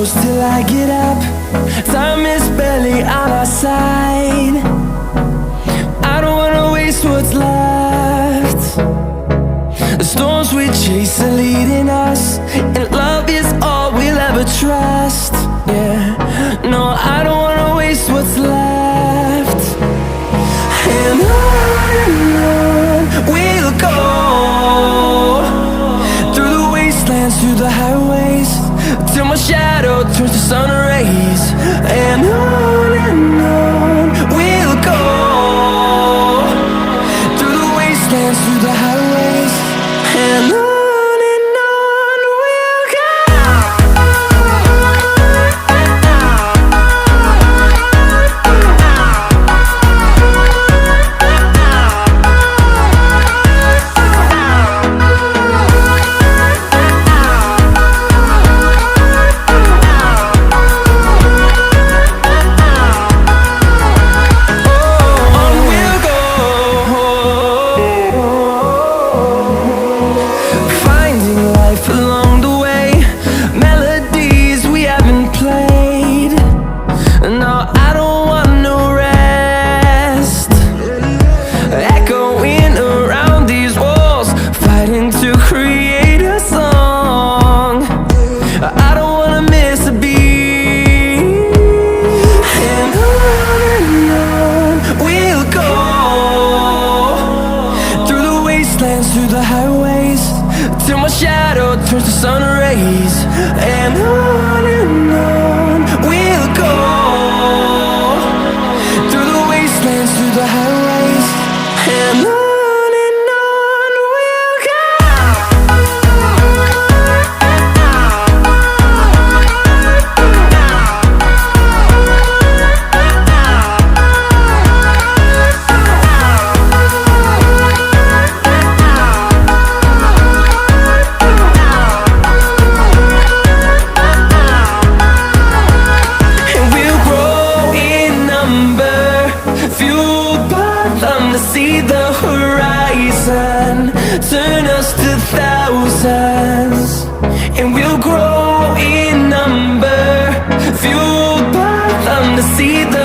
close till I get up. Time is barely on our side. I don't wanna waste what's left. The storms we chase are leading us, and love is all we'll ever trust. Yeah, no, I don't wanna waste what's left. And on we'll go, through the wastelands, through the highways, till my shadow turns to sun rays. And on we'll go, through the wastelands, through the highways, and on we'll go. Through the highways, till my shadow turns to sun rays. And on we'll go, through the wastelands, through the highways, and on we'll go. See the horizon, turn us to thousands, and we'll grow in number, fueled by them to see the